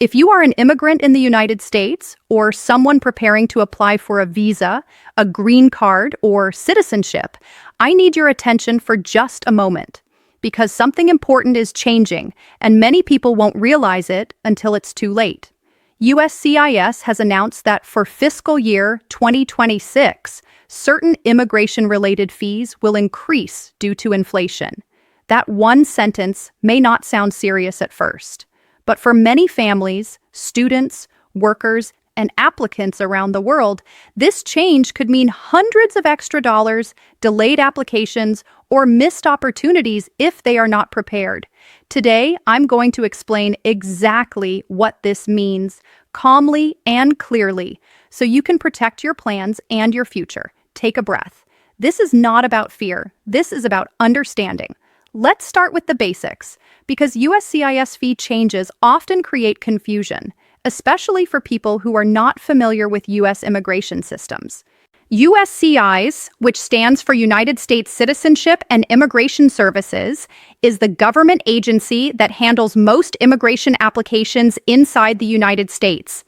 If you are an immigrant in the United States or someone preparing to apply for a visa, a green card, or citizenship, I need your attention for just a moment. Because something important is changing, and many people won't realize it until it's too late. USCIS has announced that for fiscal year 2026, certain immigration-related fees will increase due to inflation. That one sentence may not sound serious at first, but for many families, students, workers, and applicants around the world, this change could mean hundreds of extra dollars, delayed applications, or missed opportunities if they are not prepared. Today, I'm going to explain exactly what this means, calmly and clearly, so you can protect your plans and your future. Take a breath. This is not about fear. This is about understanding. Let's start with the basics, because USCIS fee changes often create confusion, especially for people who are not familiar with U.S. immigration systems. USCIS, which stands for United States Citizenship and Immigration Services, is the government agency that handles most immigration applications inside the United States.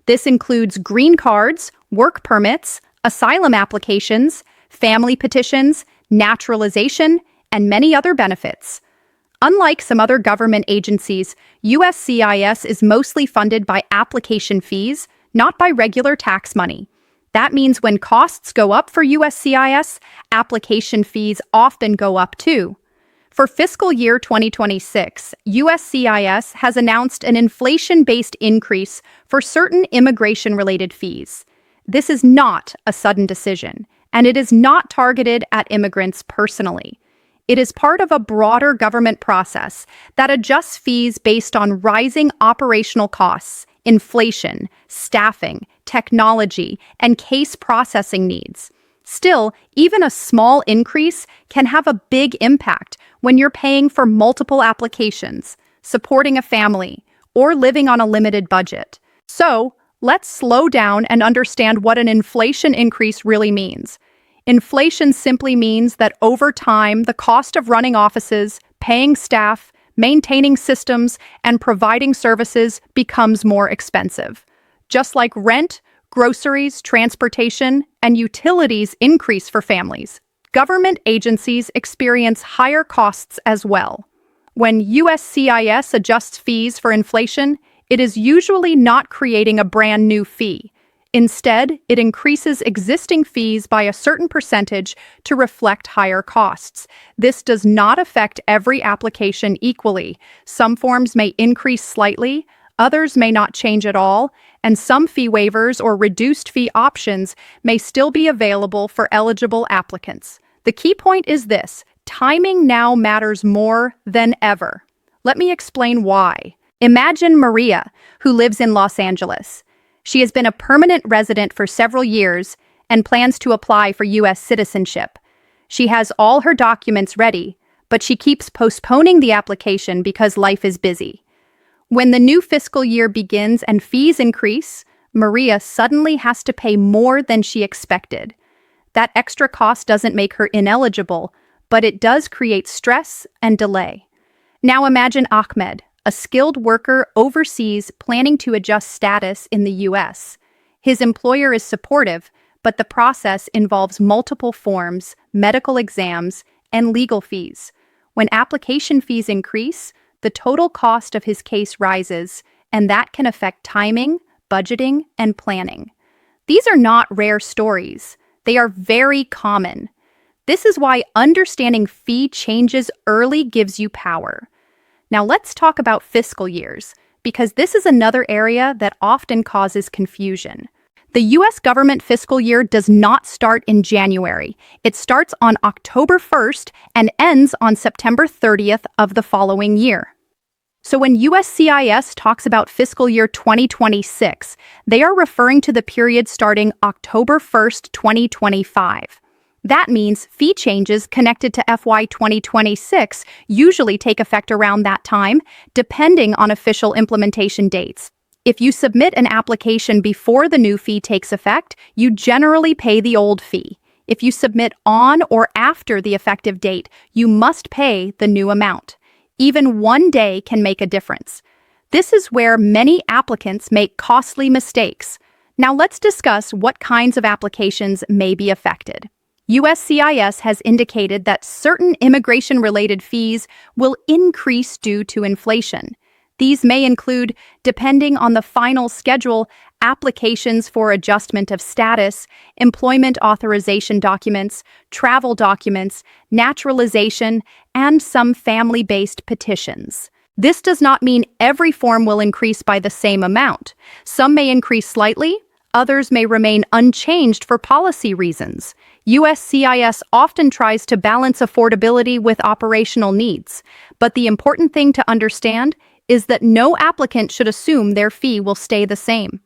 This includes green cards, work permits, asylum applications, family petitions, naturalization, and many other benefits. Unlike some other government agencies, USCIS is mostly funded by application fees, not by regular tax money. That means when costs go up for USCIS, application fees often go up too. For fiscal year 2026, USCIS has announced an inflation-based increase for certain immigration-related fees. This is not a sudden decision, and it is not targeted at immigrants personally. It is part of a broader government process that adjusts fees based on rising operational costs, inflation, staffing, technology, and case processing needs. Still, even a small increase can have a big impact when you're paying for multiple applications, supporting a family, or living on a limited budget. So, let's slow down and understand what an inflation increase really means. Inflation simply means that over time, the cost of running offices, paying staff, maintaining systems, and providing services becomes more expensive. Just like rent, groceries, transportation, and utilities increase for families, government agencies experience higher costs as well. When USCIS adjusts fees for inflation, it is usually not creating a brand new fee. Instead, it increases existing fees by a certain percentage to reflect higher costs. This does not affect every application equally. Some forms may increase slightly, others may not change at all, and some fee waivers or reduced fee options may still be available for eligible applicants. The key point is this: timing now matters more than ever. Let me explain why. Imagine Maria, who lives in Los Angeles. She has been a permanent resident for several years and plans to apply for U.S. citizenship. She has all her documents ready, but she keeps postponing the application because life is busy. When the new fiscal year begins and fees increase, Maria suddenly has to pay more than she expected. That extra cost doesn't make her ineligible, but it does create stress and delay. Now imagine Ahmed, a skilled worker overseas planning to adjust status in the U.S. His employer is supportive, but the process involves multiple forms, medical exams, and legal fees. When application fees increase, the total cost of his case rises, and that can affect timing, budgeting, and planning. These are not rare stories. They are very common. This is why understanding fee changes early gives you power. Now let's talk about fiscal years, because this is another area that often causes confusion. The U.S. government fiscal year does not start in January. It starts on October 1st and ends on September 30th of the following year. So when USCIS talks about fiscal year 2026, they are referring to the period starting October 1st, 2025. That means fee changes connected to FY 2026 usually take effect around that time, depending on official implementation dates. If you submit an application before the new fee takes effect, you generally pay the old fee. If you submit on or after the effective date, you must pay the new amount. Even one day can make a difference. This is where many applicants make costly mistakes. Now let's discuss what kinds of applications may be affected. USCIS has indicated that certain immigration-related fees will increase due to inflation. These may include, depending on the final schedule, applications for adjustment of status, employment authorization documents, travel documents, naturalization, and some family-based petitions. This does not mean every form will increase by the same amount. Some may increase slightly, others may remain unchanged for policy reasons. USCIS often tries to balance affordability with operational needs, but the important thing to understand is that no applicant should assume their fee will stay the same.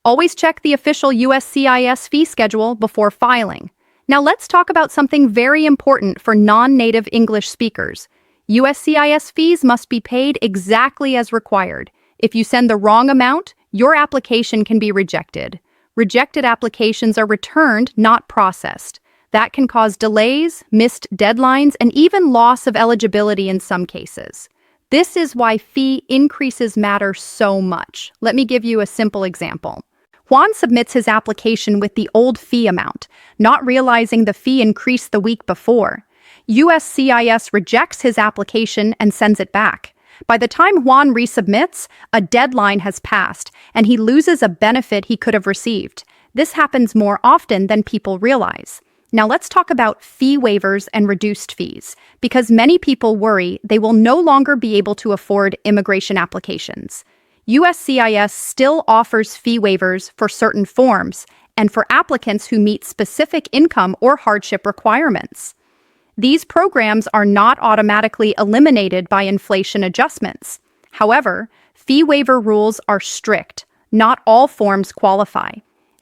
Always check the official USCIS fee schedule before filing. Now let's talk about something very important for non-native English speakers. USCIS fees must be paid exactly as required. If you send the wrong amount, your application can be rejected. Rejected applications are returned, not processed. That can cause delays, missed deadlines, and even loss of eligibility in some cases. This is why fee increases matter so much. Let me give you a simple example. Juan submits his application with the old fee amount, not realizing the fee increased the week before. USCIS rejects his application and sends it back. By the time Juan resubmits, a deadline has passed, and he loses a benefit he could have received. This happens more often than people realize. Now let's talk about fee waivers and reduced fees, because many people worry they will no longer be able to afford immigration applications. USCIS still offers fee waivers for certain forms and for applicants who meet specific income or hardship requirements. These programs are not automatically eliminated by inflation adjustments. However, fee waiver rules are strict. Not all forms qualify,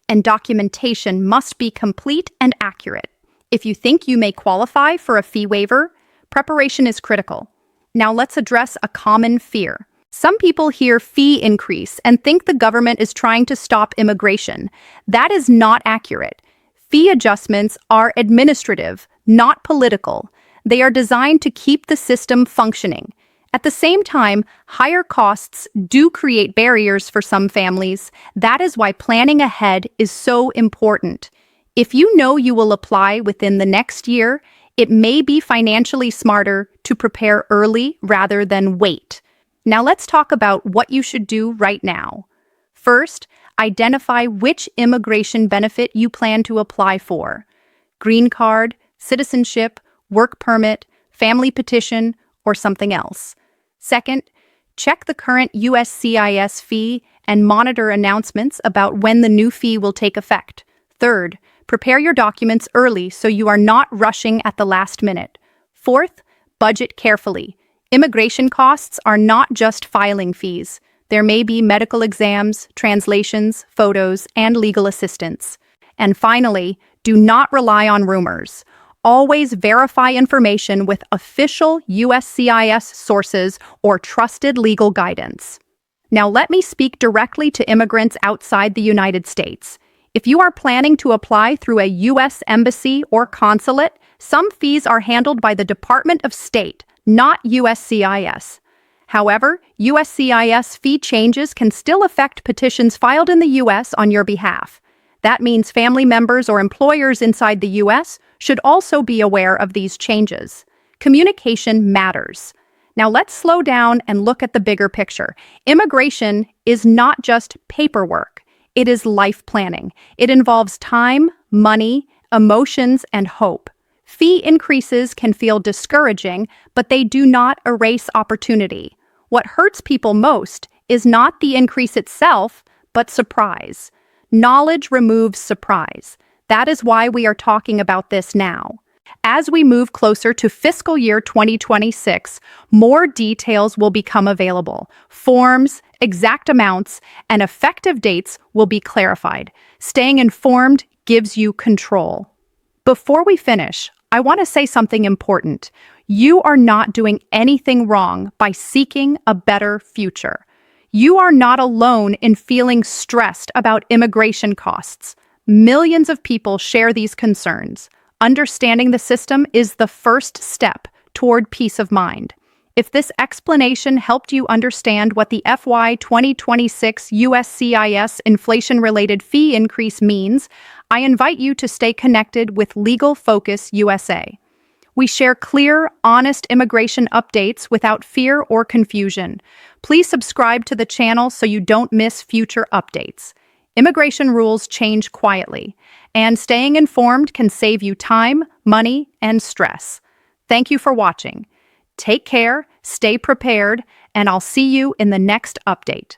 and documentation must be complete and accurate. If you think you may qualify for a fee waiver, preparation is critical. Now let's address a common fear. Some people hear fee increase and think the government is trying to stop immigration. That is not accurate. Fee adjustments are administrative, not political. They are designed to keep the system functioning. At the same time, higher costs do create barriers for some families. That is why planning ahead is so important. If you know you will apply within the next year, it may be financially smarter to prepare early rather than wait. Now let's talk about what you should do right now. First, identify which immigration benefit you plan to apply for. Green card, citizenship, work permit, family petition, or something else. Second, check the current USCIS fee and monitor announcements about when the new fee will take effect. Third, prepare your documents early so you are not rushing at the last minute. Fourth, budget carefully. Immigration costs are not just filing fees. There may be medical exams, translations, photos, and legal assistance. And finally, do not rely on rumors. Always verify information with official USCIS sources or trusted legal guidance. Now let me speak directly to immigrants outside the United States. If you are planning to apply through a U.S. embassy or consulate, some fees are handled by the Department of State, not USCIS. However, USCIS fee changes can still affect petitions filed in the U.S. on your behalf. That means family members or employers inside the U.S. should also be aware of these changes. Communication matters. Now let's slow down and look at the bigger picture. Immigration is not just paperwork. It is life planning. It involves time, money, emotions, and hope. Fee increases can feel discouraging, but they do not erase opportunity. What hurts people most is not the increase itself, but surprise. Knowledge removes surprise. That is why we are talking about this now. As we move closer to fiscal year 2026, more details will become available. Forms, exact amounts, and effective dates will be clarified. Staying informed gives you control. Before we finish, I want to say something important. You are not doing anything wrong by seeking a better future. You are not alone in feeling stressed about immigration costs. Millions of people share these concerns. Understanding the system is the first step toward peace of mind. If this explanation helped you understand what the FY 2026 USCIS inflation-related fee increase means, I invite you to stay connected with Legal Focus USA. We share clear, honest immigration updates without fear or confusion. Please subscribe to the channel so you don't miss future updates. Immigration rules change quietly, and staying informed can save you time, money, and stress. Thank you for watching. Take care, stay prepared, and I'll see you in the next update.